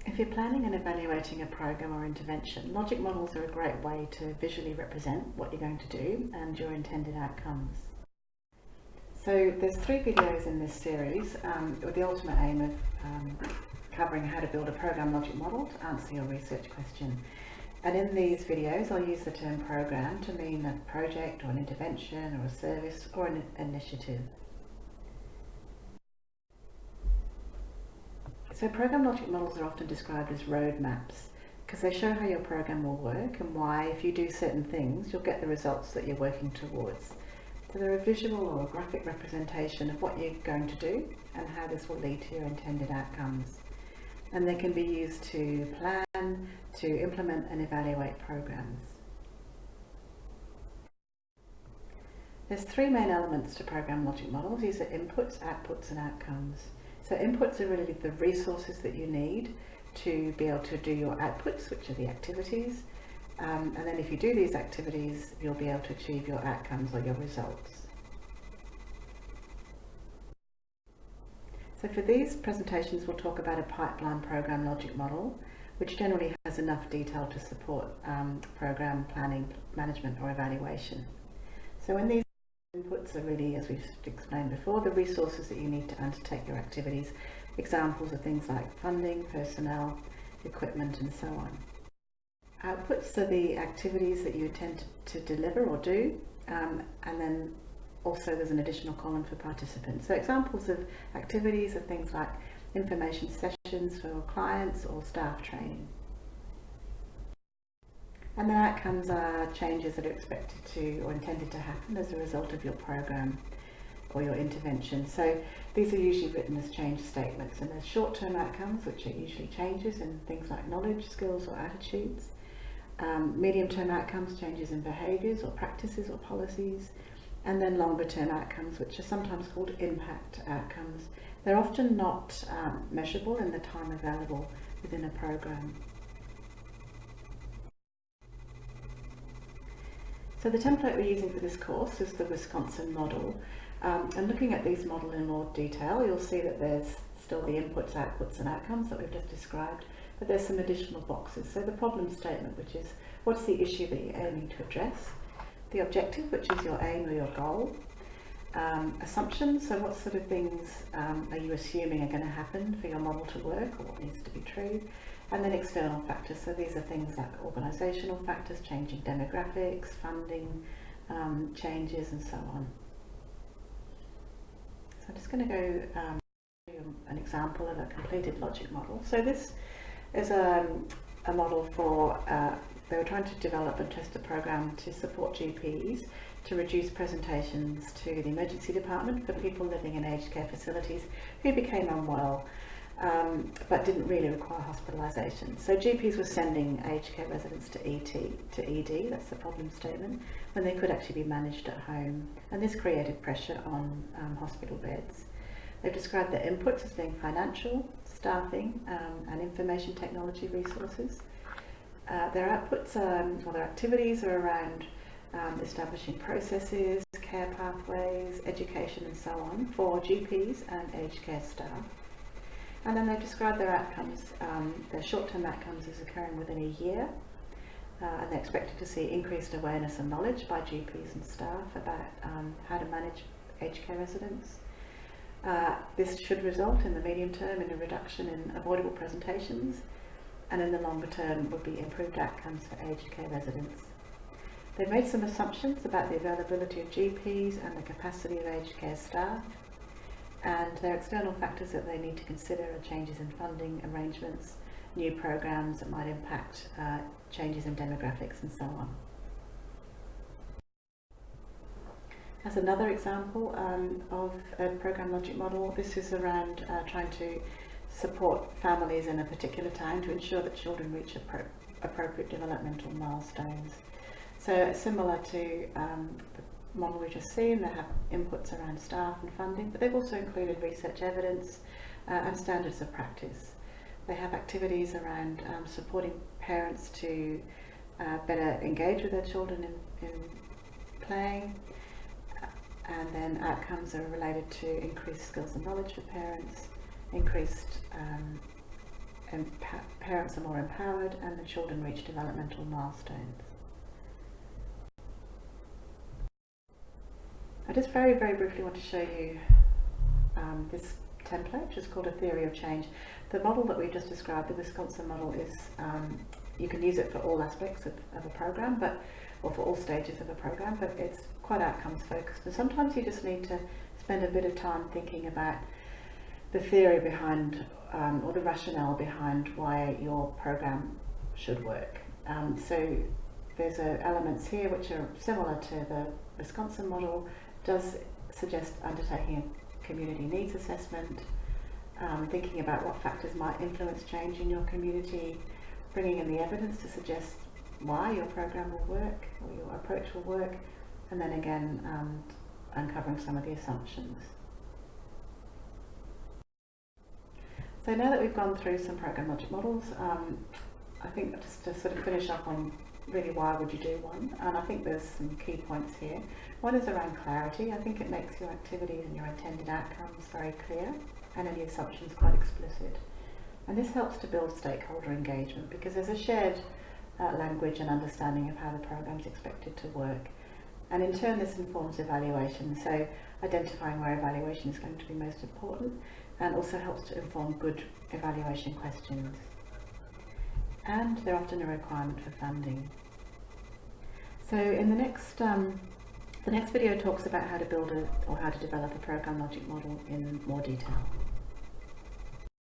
If you're planning and evaluating a program or intervention, logic models are a great way to visually represent what you're going to do and your intended outcomes. So there's 3 videos in this series with the ultimate aim of covering how to build a program logic model to answer your research question. And in these videos I'll use the term program to mean a project or an intervention or a service or an initiative. So program logic models are often described as roadmaps because they show how your program will work and why, if you do certain things, you'll get the results that you're working towards. So they're a visual or a graphic representation of what you're going to do and how this will lead to your intended outcomes. And they can be used to plan, to implement and evaluate programs. There's 3 main elements to program logic models. These are inputs, outputs and outcomes. So inputs are really the resources that you need to be able to do your outputs, which are the activities. And then if you do these activities, you'll be able to achieve your outcomes or your results. So for these presentations, we'll talk about a pipeline program logic model, which generally has enough detail to support program planning, management or evaluation. So when these inputs are really, as we've explained before, the resources that you need to undertake your activities. Examples are things like funding, personnel, equipment and so on. Outputs are the activities that you intend to deliver or do, and then also there's an additional column for participants. So examples of activities are things like information sessions for clients or staff training. And the outcomes are changes that are expected to or intended to happen as a result of your program or your intervention. So these are usually written as change statements, and there's short-term outcomes, which are usually changes in things like knowledge, skills or attitudes. Medium-term outcomes, changes in behaviours or practices or policies, and then longer-term outcomes, which are sometimes called impact outcomes. They're often not measurable in the time available within a program. So the template we're using for this course is the Wisconsin model. And looking at these models in more detail, you'll see that there's still the inputs, outputs and outcomes that we've just described, but there's some additional boxes. So the problem statement, which is what's the issue that you're aiming to address? The objective, which is your aim or your goal. Assumptions, so what sort of things are you assuming are going to happen for your model to work, or what needs to be true? And then external factors, so these are things like organisational factors, changing demographics, funding, changes and so on. So I'm just going to go show you an example of a completed logic model. So this is a model for, they were trying to develop and test a program to support GPs to reduce presentations to the emergency department for people living in aged care facilities who became unwell but didn't really require hospitalisation. So GPs were sending aged care residents to ED, that's the problem statement, when they could actually be managed at home, and this created pressure on hospital beds. They've described their inputs as being financial, staffing and information technology resources. Their outputs or their activities are around establishing processes, care pathways, education and so on for GPs and aged care staff. And then they've described their outcomes, their short-term outcomes as occurring within a year, and they're expected to see increased awareness and knowledge by GPs and staff about how to manage aged care residents. This should result in the medium term in a reduction in avoidable presentations, and in the longer term would be improved outcomes for aged care residents. They've made some assumptions about the availability of GPs and the capacity of aged care staff, and their external factors that they need to consider are changes in funding arrangements, new programs that might impact changes in demographics and so on. As another example of a program logic model, this is around trying to support families in a particular town to ensure that children reach appropriate developmental milestones. So similar to the model we've just seen, they have inputs around staff and funding, but they've also included research evidence and standards of practice. They have activities around supporting parents to better engage with their children in playing, and then outcomes are related to increased skills and knowledge for parents, increased parents are more empowered, and the children reach developmental milestones. I just very briefly want to show you this template, which is called a theory of change. The model that we just described, the Wisconsin model, is you can use it for all aspects of a program, or for all stages of a program, but it's quite outcomes focused. And sometimes you just need to spend a bit of time thinking about the theory behind or the rationale behind why your program should work. So there's elements here which are similar to the Wisconsin model. Does suggest undertaking a community needs assessment, thinking about what factors might influence change in your community, bringing in the evidence to suggest why your program will work or your approach will work, and then again uncovering some of the assumptions. So now that we've gone through some program logic models, I think just to sort of finish up on really why would you do one, and I think there's some key points here. One is around clarity. I think it makes your activities and your intended outcomes very clear and any assumptions quite explicit. And this helps to build stakeholder engagement because there's a shared language and understanding of how the program is expected to work. And in turn this informs evaluation, so identifying where evaluation is going to be most important, and also helps to inform good evaluation questions. And they're often a requirement for funding. So in the next video talks about how to build or how to develop a program logic model in more detail.